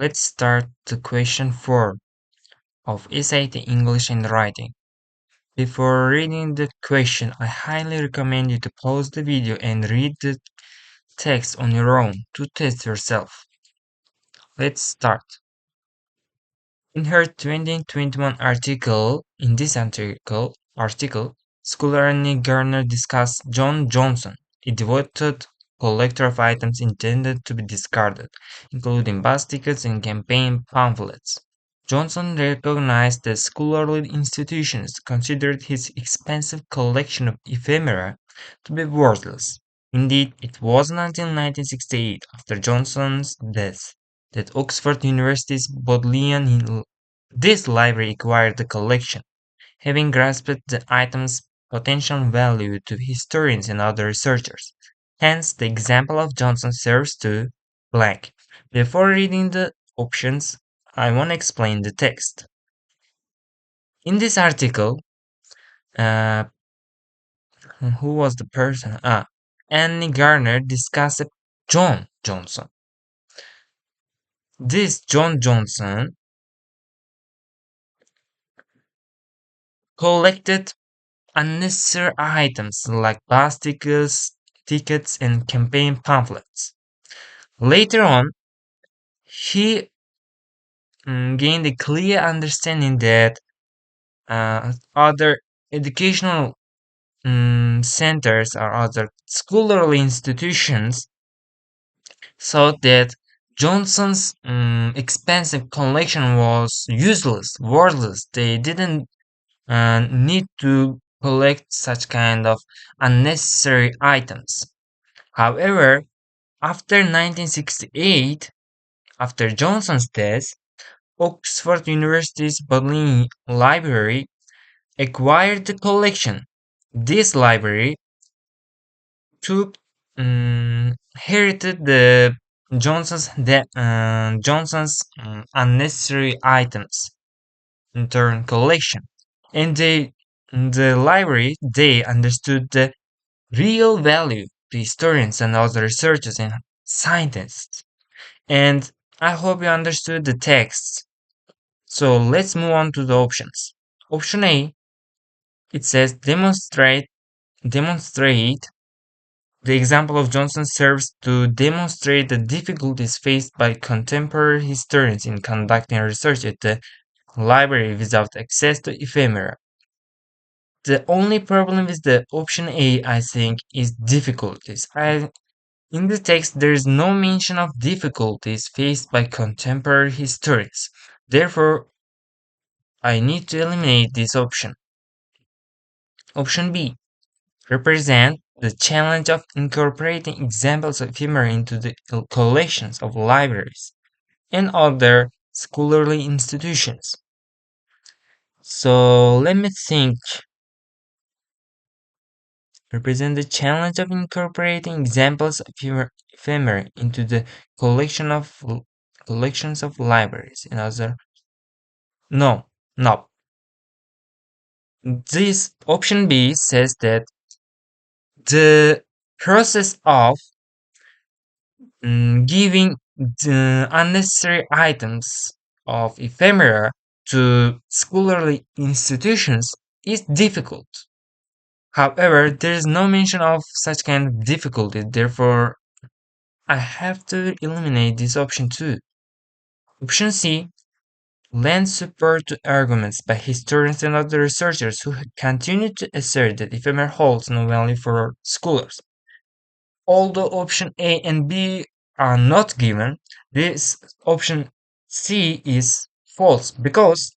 Let's start the question 4 of SAT English and Writing. Before reading the question, I highly recommend you to pause the video and read the text on your own to test yourself. Let's start. In her 2021 article, scholar Annie Garner discussed John Johnson, a devoted collector of items intended to be discarded, including bus tickets and campaign pamphlets. Johnson recognized that scholarly institutions considered his expensive collection of ephemera to be worthless. Indeed, it wasn't until 1968, after Johnson's death, that Oxford University's Bodleian this library acquired the collection, having grasped the item's potential value to historians and other researchers. Hence, the example of Johnson serves to blank. Before reading the options, I want to explain the text. In this article, uh, who was the person? Annie Garner discussed John Johnson. This John Johnson collected unnecessary items like bus tickets and campaign pamphlets. Later on, he gained a clear understanding that other educational centers or other scholarly institutions thought that Johnson's expensive collection was useless, worthless. They didn't need to collect such kind of unnecessary items. However, after 1968, after Johnson's death, Oxford University's Bodleian Library acquired the collection. This library took inherited the Johnson's unnecessary items in turn collection, and the library they understood the real value to historians and other researchers and scientists. And I hope you understood the text. So let's move on to the options. Option A, it says demonstrate. The example of Johnson serves to demonstrate the difficulties faced by contemporary historians in conducting research at the library without access to ephemera. The only problem with the option A, I think, is difficulties. In the text, there is no mention of difficulties faced by contemporary historians. Therefore, I need to eliminate this option. Option B, represent the challenge of incorporating examples of humor into the collections of libraries and other scholarly institutions. So let me think. Represent the challenge of incorporating examples of ephemera into the collections of libraries and other. No, no. This option B says that the process of giving the unnecessary items of ephemera to scholarly institutions is difficult. However, there is no mention of such kind of difficulty, therefore, I have to eliminate this option too. Option C lends support to arguments by historians and other researchers who continue to assert that ephemera holds no value for scholars. Although option A and B are not given, this option C is false because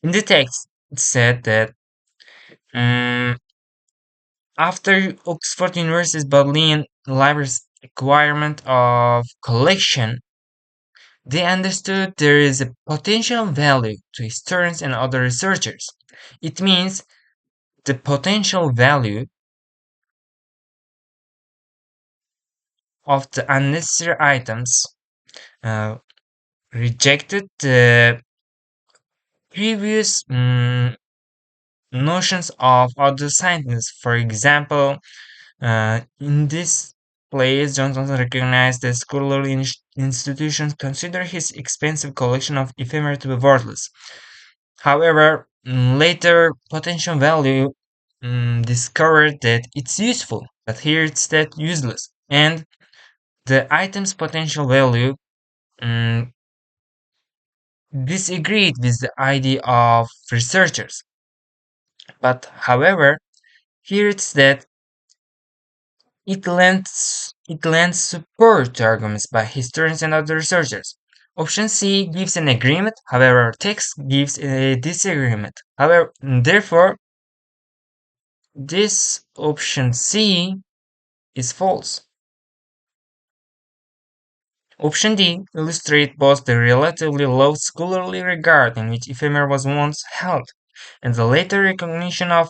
in the text it said that um, after Oxford University's Bodleian Library's acquirement of collection, they understood there is a potential value to historians and other researchers. It means the potential value of the unnecessary items uh, rejected the previous notions of other scientists. For example, in this place, Johnson recognized that scholarly institutions consider his expensive collection of ephemera to be worthless. However, later potential value discovered that it's useful, but here it's that useless. And the item's potential value mm, disagreed with the idea of researchers. But however, here it's that it lends support to arguments by historians and other researchers. Option C gives an agreement, however, text gives a disagreement. However, therefore, this option C is false. Option D illustrates both the relatively low scholarly regard in which ephemera was once held and the later recognition of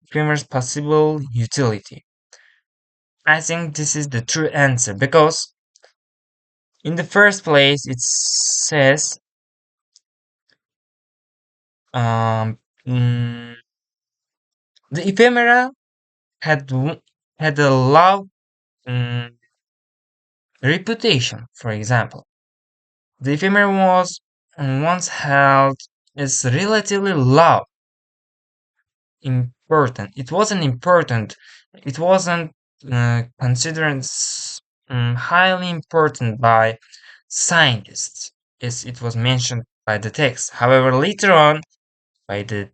ephemera's possible utility. I think this is the true answer because in the first place it says um, mm, the ephemera had had a low mm, reputation. For example, the ephemera was once held as relatively low important. It wasn't important. It wasn't considered highly important by scientists, as it was mentioned by the text. However, later on, by the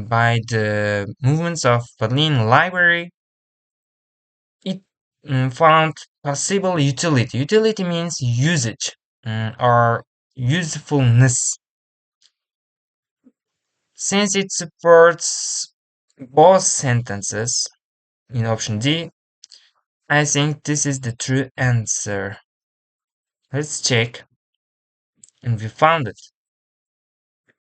by the movements of Berlin Library, it found possible utility. Utility means usage or usefulness. Since it supports both sentences in option D, I think this is the true answer. Let's check, and we found it.